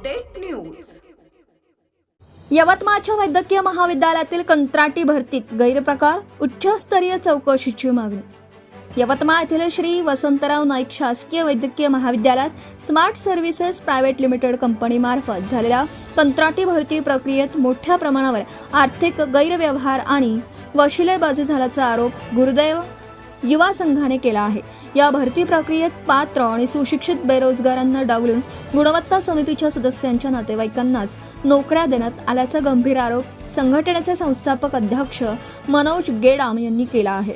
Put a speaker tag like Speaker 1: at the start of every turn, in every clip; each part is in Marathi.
Speaker 1: Update news.
Speaker 2: यवतमाळच्या वैद्यकीय महाविद्यालयातील कंत्राटी भरतीत गैरप्रकार, उच्चस्तरीय चौकशीची मागणी। यवतमाळ येथील श्री वसंतराव नाईक शासकीय वैद्यकीय महाविद्यालयात स्मार्ट सर्व्हिसेस प्रायव्हेट लिमिटेड कंपनीमार्फत झालेल्या कंत्राटी भरती प्रक्रियेत मोठ्या प्रमाणावर आर्थिक गैरव्यवहार आणि वशिलेबाजी झाल्याचा आरोप गुरुदैव युवा संघाने केला आहे। या भरती प्रक्रियेत पात्र आणि सुशिक्षित बेरोजगारांना डावलून गुणवत्ता समितीच्या सदस्यांच्या नातेवाईकांनाच नोकऱ्या देण्यात आल्याचा गंभीर आरोप संघटनेचे संस्थापक अध्यक्ष मनोज गेडाम यांनी केला आहे।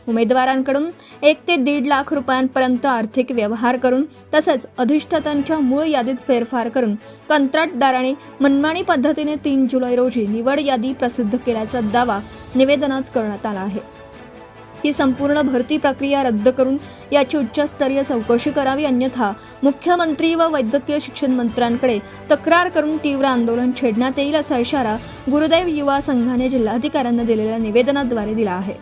Speaker 2: उमेदवारांकडून 1 ते 1.5 लाख रुपयांपर्यंत आर्थिक व्यवहार करून तसेच अधिष्ठातांच्या मूळ यादीत फेरफार करून कंत्राटदाराने मनमानी पद्धतीने 3 जुलै रोजी निवड यादी प्रसिद्ध केल्याचा दावा निवेदनात करण्यात आला आहे। ही संपूर्ण भरती प्रक्रिया रद्द करून याची उच्चस्तरीय चौकशी करावी, अन्यथा मुख्यमंत्री व वैद्यकीय शिक्षण मंत्र्यांकडे तक्रार करून तीव्र आंदोलन छेडण्यात येईल असा इशारा गुरुदैव युवा संघाने जिल्हाधिकाऱ्यांना दिलेल्या निवेदनाद्वारे दिला आहे।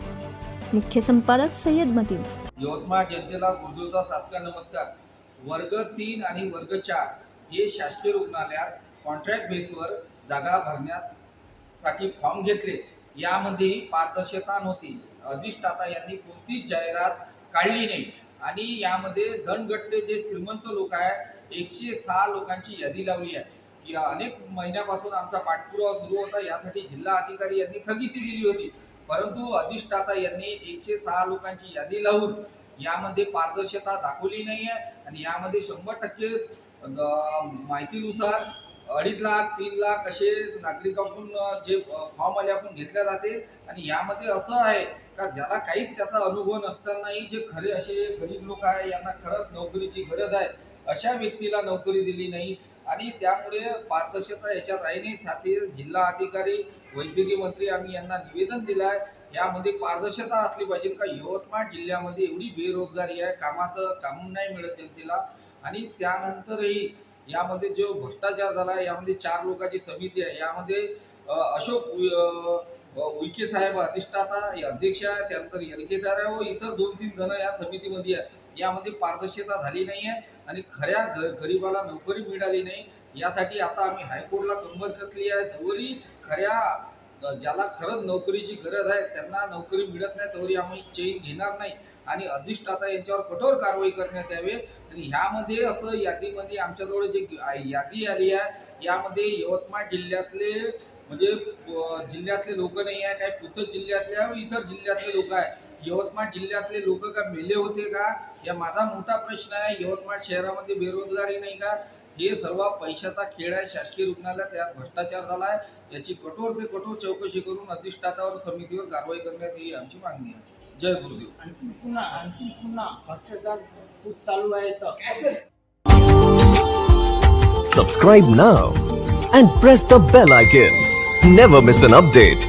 Speaker 2: मुख्य संपादक सय्यद मतीन।
Speaker 3: यवतमाळ जनतेला गुरुदेवचा शासकीय नमस्कार। वर्ग 3 आणि वर्ग 4 हे शासकीय रुग्णालयात कॉन्ट्रॅक्ट बेसवर जागा भरण्यासाठी फॉर्म घेतले। यामध्ये पारदर्शकता नव्हती। अधिष्ठाता यांनी कोणतीच जाहिरात काढली नाही आणि यामध्ये दंडगट्टे जे श्रीमंत लोक आहे 106 लोकांची यादी लावली आहे। या अनेक महिन्यापासून आमचा पाठपुरावा सुरू होता। यासाठी जिल्हा अधिकारी यांनी स्थगिती दिली होती, परंतु अधिष्ठाता यांनी 106 लोकांची यादी लावून यामध्ये पारदर्शकता दाखवली नाही आहे आणि यामध्ये 100% माहितीनुसार 2.5 लाख 3 लाख असे नागरिकांकडून जे फॉर्म आले आपण घेतल्या जाते आणि यामध्ये असं आहे का ज्याला काहीच त्याचा अनुभव नसतानाही जे खरे असे गरीब लोक आहे यांना खरंच नोकरीची गरज आहे अशा व्यक्तीला नोकरी दिली नाही आणि त्यामुळे पारदर्शकता याच्यात आहे नाही। साथी जिल्हा अधिकारी वैद्यकीय मंत्री आम्ही यांना निवेदन दिलं आहे, यामध्ये पारदर्शकता असली पाहिजे का यवतमाळ जिल्ह्यामध्ये एवढी बेरोजगारी आहे, काम नाही मिळत जनतेला आणि त्यानंतरही यामध्ये जो भ्रष्टाचार झाला आहे यामध्ये 4 लोकांची समिती आहे। यामध्ये अशोक उईके साहेब अधिष्ठाता अध्यक्ष आहे, त्यानंतर एलके साहेब व इतर 2-3 जण या समितीमध्ये आहे। यामध्ये पारदर्शकता झाली नाही आहे आणि खऱ्या गरीबाला नोकरी मिळाली नाही। यासाठी आता आम्ही हायकोर्टला कंबर कसली आहे, तरी खऱ्या ज्याला खरंच नोकरीची गरज आहे त्यांना नोकरी मिळत नाही तरी आम्ही चेन घेणार नाही आणि अधिष्ठाता यांच्यावर कठोर कारवाई करण्यात यावी। आणि ह्यामध्ये असं यादीमध्ये आमच्याजवळ जे यादी आली आहे यामध्ये यवतमाळ जिल्ह्यातले म्हणजे जिल्ह्यातले लोक नाही आहे, काही पुसद जिल्ह्यातल्या व इतर जिल्ह्यातले लोक आहे। यवतमाळ जिल्ह्यातले लोक का मेले होते का, या माझा मोठा प्रश्न आहे। यवतमाळ शहरामध्ये बेरोजगारी नाही का, हे सर्व पैशाचा खेळ आहे। शासकीय रुग्णालयात त्यात भ्रष्टाचार झाला आहे, याची कठोर ते कठोर चौकशी करून अधिष्ठातावर समितीवर कारवाई करण्यात येईल अशी मागणी आहे। जय गुरुदेव।
Speaker 4: आणखी पुन्हा भ्रष्टाचार खूप चालू आहे तर
Speaker 5: Subscribe now and press the bell icon. Never miss an update.